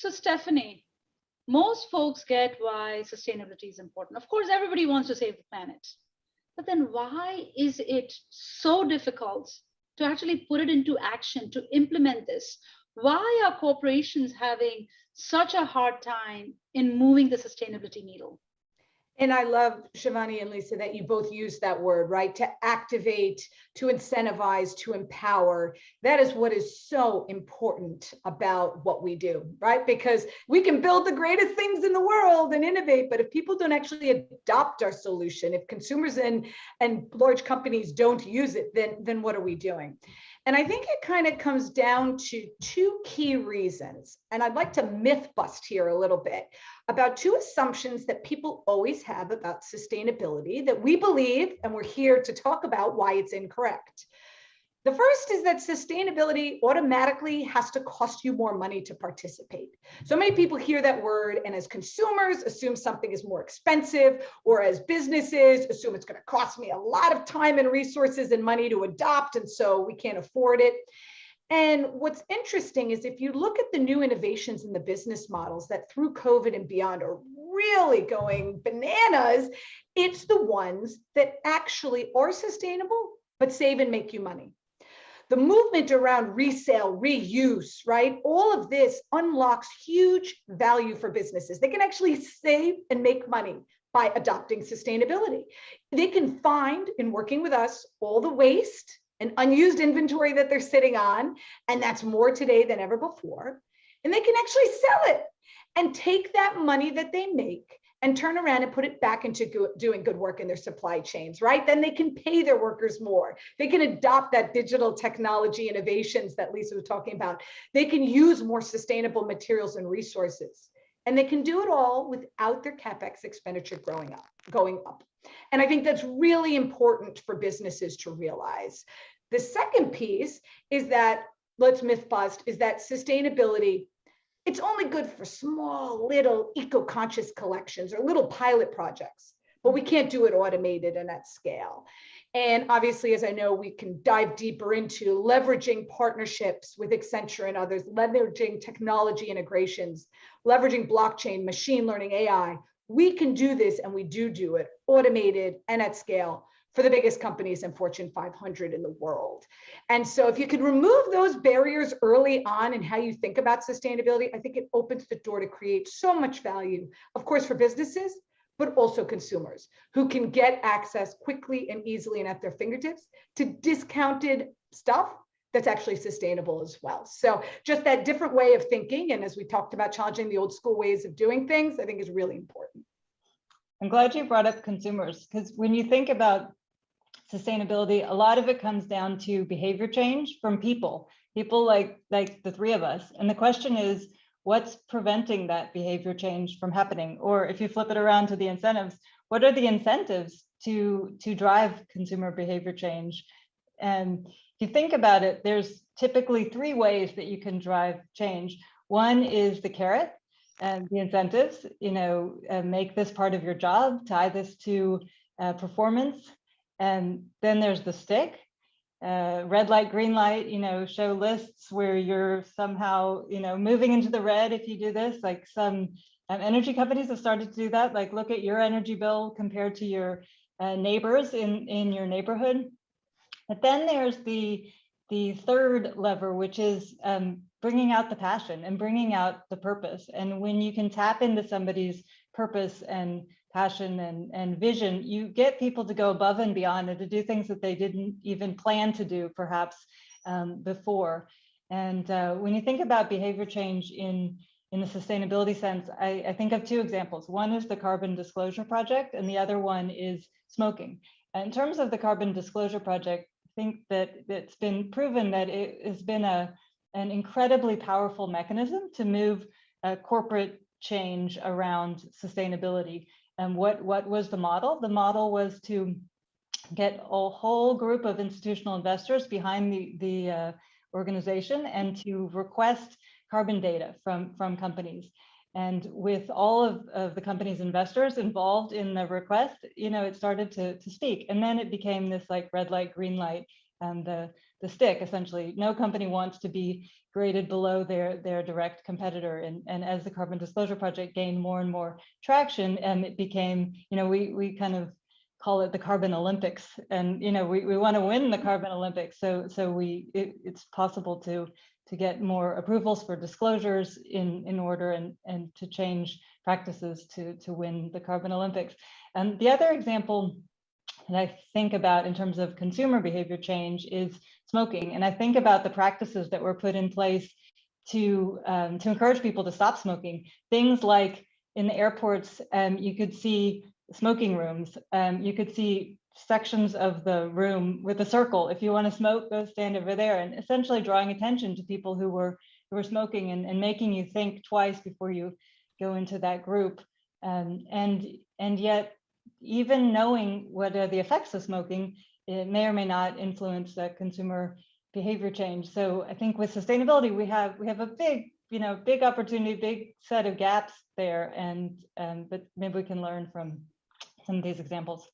So, Stephanie, most folks get why sustainability is important. Of course, everybody wants to save the planet. But then why is it so difficult to actually put it into action, to implement this? Why are corporations having such a hard time in moving the sustainability needle? And I love, Shivani and Lisa, that you both use that word, right? To activate, to incentivize, to empower. That is what is so important about what we do, right? Because we can build the greatest things in the world and innovate, but if people don't actually adopt our solution, if consumers and large companies don't use it, then what are we doing? And I think it kind of comes down to two key reasons. And I'd like to myth bust here a little bit about two assumptions that people always have about sustainability that we believe, and we're here to talk about why it's incorrect. The first is that sustainability automatically has to cost you more money to participate. So many people hear that word and as consumers assume something is more expensive, or as businesses assume it's going to cost me a lot of time and resources and money to adopt, and so we can't afford it. And what's interesting is if you look at the new innovations in the business models that through COVID and beyond are really going bananas, it's the ones that actually are sustainable, but save and make you money. The movement around resale, reuse, right? All of this unlocks huge value for businesses. They can actually save and make money by adopting sustainability. They can find, in working with us, all the waste and unused inventory that they're sitting on, and that's more today than ever before. And they can actually sell it and take that money that they make and turn around and put it back into doing good work in their supply chains, right? Then they can pay their workers more. They can adopt that digital technology innovations that Lisa was talking about. They can use more sustainable materials and resources. And they can do it all without their CapEx expenditure going up. And I think that's really important for businesses to realize. The second piece is that, let's myth bust, is that sustainability, it's only good for small, little eco-conscious collections or little pilot projects, but we can't do it automated and at scale. And obviously, as I know, we can dive deeper into leveraging partnerships with Accenture and others, leveraging technology integrations, leveraging blockchain, machine learning, AI. We can do this, and we do it automated and at scale for the biggest companies in Fortune 500 in the world. And so if you could remove those barriers early on in how you think about sustainability, I think it opens the door to create so much value, of course, for businesses, but also consumers who can get access quickly and easily and at their fingertips to discounted stuff that's actually sustainable as well. So just that different way of thinking, and as we talked about, challenging the old school ways of doing things, I think is really important. I'm glad you brought up consumers, because when you think about sustainability, a lot of it comes down to behavior change from people like the three of us. And the question is, what's preventing that behavior change from happening? Or if you flip it around to the incentives, what are the incentives to drive consumer behavior change? And if you think about it, there's typically three ways that you can drive change. One is the carrot and the incentives, make this part of your job, tie this to performance. And then there's the stick, red light, green light, show lists where you're somehow, moving into the red if you do this. Like some energy companies have started to do that, like look at your energy bill compared to your neighbors in your neighborhood. But then there's the third lever, which is bringing out the passion and bringing out the purpose. And when you can tap into somebody's purpose and passion and vision, you get people to go above and beyond and to do things that they didn't even plan to do perhaps before. And when you think about behavior change in the sustainability sense, I think of two examples. One is the Carbon Disclosure Project, and the other one is smoking. In terms of the Carbon Disclosure Project, I think that it's been proven that it has been an incredibly powerful mechanism to move corporate change around sustainability. And what was the model? The model was to get a whole group of institutional investors behind the organization and to request carbon data from companies. And with all of the company's investors involved in the request, it started to speak. And then it became this like red light, green light, and the the stick, essentially. No company wants to be graded below their direct competitor. And as the Carbon Disclosure Project gained more and more traction, and it became, we kind of call it the Carbon Olympics. And we want to win the Carbon Olympics. So it's possible to get more approvals for disclosures in order and to change practices to win the Carbon Olympics. And the other example that I think about in terms of consumer behavior change is smoking. And I think about the practices that were put in place to encourage people to stop smoking. Things like in the airports, you could see smoking rooms. You could see sections of the room with a circle. If you want to smoke, go stand over there, and essentially drawing attention to people who were smoking and making you think twice before you go into that group. And yet, even knowing what are the effects of smoking, it may or may not influence consumer behavior change. So I think with sustainability, we have a big opportunity, big set of gaps there, and but maybe we can learn from some of these examples.